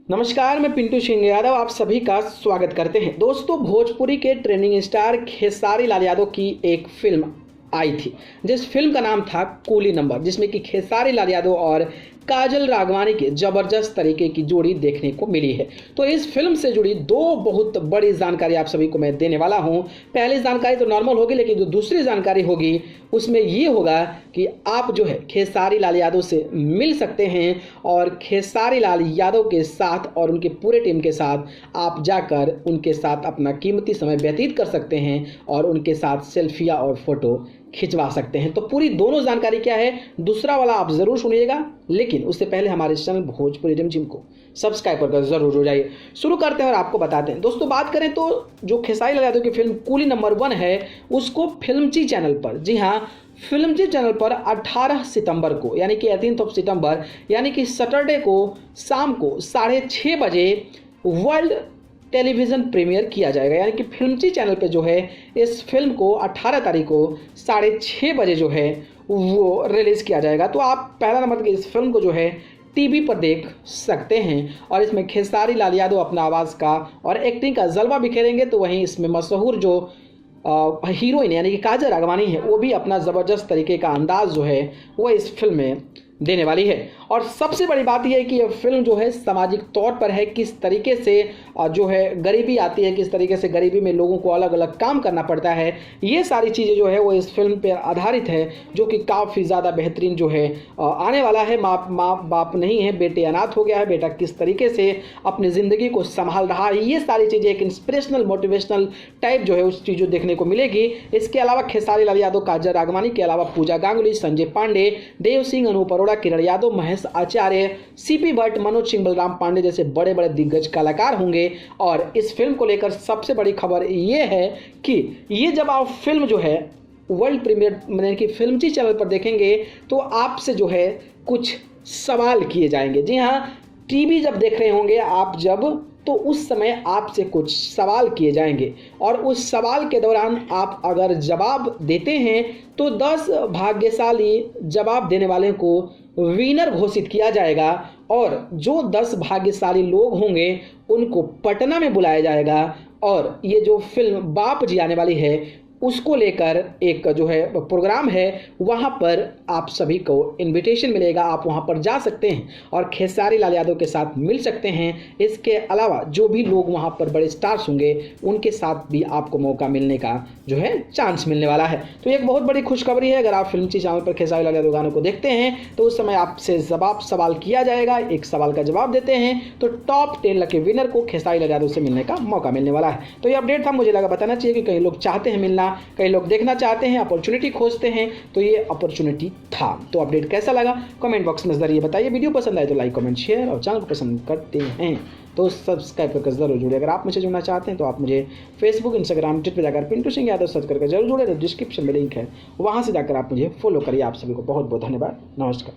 नमस्कार, मैं पिंटू सिंह यादव आप सभी का स्वागत करते हैं। दोस्तों, भोजपुरी के ट्रेंडिंग स्टार खेसारी लाल यादव की एक फिल्म आई थी जिस फिल्म का नाम था कूली नंबर, जिसमें कि खेसारी लाल यादव और काजल राघवानी की जबरदस्त तरीके की जोड़ी देखने को मिली है। तो इस फिल्म से जुड़ी दो बहुत बड़ी जानकारी आप सभी को मैं देने वाला हूं। पहली जानकारी तो नॉर्मल होगी, लेकिन जो दूसरी जानकारी होगी उसमें ये होगा कि आप जो है खेसारी लाल यादव से मिल सकते हैं और खेसारी लाल यादव के साथ और उनके पूरे टीम के साथ आप जाकर उनके साथ अपना कीमती समय व्यतीत कर सकते हैं और उनके साथ सेल्फिया और फोटो खिंचवा सकते हैं। तो पूरी दोनों जानकारी क्या है, दूसरा वाला आप जरूर सुनिएगा, लेकिन उससे पहले हमारे चैनल भोजपुरी रिमझिम को सब्सक्राइब कर जरूर हो जाइए। शुरू करते हैं और आपको बताते हैं। दोस्तों, बात करें तो जो खेसारी लाल यादव की फिल्म कूली नंबर 1 है उसको फिल्मजी चैनल पर, जी हाँ, फिल्मजी चैनल पर 18 सितंबर को यानी कि 18 सितंबर यानी कि सैटरडे को शाम को 6:30 बजे वर्ल्ड टेलीविज़न प्रीमियर किया जाएगा। यानी कि फिल्मजी चैनल पे जो है इस फिल्म को 18 तारीख को 6:30 बजे जो है वो रिलीज़ किया जाएगा। तो आप पहला नंबर की इस फिल्म को जो है टीवी पर देख सकते हैं और इसमें खेसारी लाल यादव अपना आवाज़ का और एक्टिंग का जलवा बिखेरेंगे। तो वहीं इसमें मशहूर जो हीरोइन यानी कि काजल राघवानी है वो भी अपना ज़बरदस्त तरीके का अंदाज जो है वो इस फिल्म में देने वाली है। और सबसे बड़ी बात यह है कि यह फिल्म जो है सामाजिक तौर पर है, किस तरीके से जो है गरीबी आती है, किस तरीके से गरीबी में लोगों को अलग अलग काम करना पड़ता है, ये सारी चीज़ें जो है वो इस फिल्म पर आधारित है, जो कि काफ़ी ज़्यादा बेहतरीन जो है आने वाला है। माँ बाप नहीं है, बेटे अनाथ हो गया है, बेटा किस तरीके से अपनी ज़िंदगी को संभाल रहा है, ये सारी चीज़ें एक इंस्पिरेशनल मोटिवेशनल टाइप जो है उस चीज़ देखने को मिलेगी। इसके अलावा खेसारी लाल यादव, काजल राघवानी के अलावा पूजा गांगुली, संजय पांडे, देव सिंह, अनूप अरोड़ा, किरण यादव, महेश आचार्य, सीपी भट्ट, मनोज सिंह, बलराम पांडे जैसे बड़े बड़े दिग्गज कलाकार होंगे। और इस फिल्म को लेकर सबसे बड़ी खबर ये है कि ये जब आप फिल्म जो है वर्ल्ड प्रीमियर यानी कि फिल्मजी चैनल पर देखेंगे तो आपसे जो है कुछ सवाल किए जाएंगे। जी हाँ, टीवी जब देख रहे होंगे आप जब, तो उस समय आपसे कुछ सवाल किए जाएंगे और उस सवाल के दौरान आप अगर जवाब देते हैं तो 10 भाग्यशाली जवाब देने वाले को विनर घोषित किया जाएगा और जो 10 भाग्यशाली लोग होंगे उनको पटना में बुलाया जाएगा और ये जो फिल्म बाप जी आने वाली है उसको लेकर एक जो है प्रोग्राम है, वहाँ पर आप सभी को इनविटेशन मिलेगा, आप वहाँ पर जा सकते हैं और खेसारी लाल यादव के साथ मिल सकते हैं। इसके अलावा जो भी लोग वहाँ पर बड़े स्टार्स होंगे उनके साथ भी आपको मौका मिलने का जो है चांस मिलने वाला है। तो एक बहुत बड़ी खुशखबरी है। अगर आप फिल्मजी चैनल पर खेसारी लाल यादव गानों को देखते हैं तो उस समय आपसे सवाल किया जाएगा, एक सवाल का जवाब देते हैं तो टॉप 10 लकी विनर को खेसारी लाल यादव से मिलने का मौका मिलने वाला है। तो ये अपडेट था, मुझे लगा बताना चाहिए कि कई लोग चाहते हैं मिलना, कई लोग देखना चाहते हैं, अपॉर्चुनिटी खोजते हैं, तो ये अपॉर्चुनिटी था। तो अपडेट कैसा लगा कमेंट बॉक्स में जरिए बताइए। वीडियो पसंद आए तो लाइक कमेंट शेयर और चैनल को पसंद करते हैं तो सब्सक्राइब करके जरूर जुड़े। अगर आप मुझे जुड़ना चाहते हैं तो आप मुझे फेसबुक, इंस्टाग्राम, ट्विटर पर जाकर पिंटू सिंह यादव सर्च करके जरूर जुड़े। डिस्क्रिप्शन में लिंक है, वहाँ से जाकर आप मुझे फॉलो करिए। आप सभी को बहुत बहुत धन्यवाद। नमस्कार।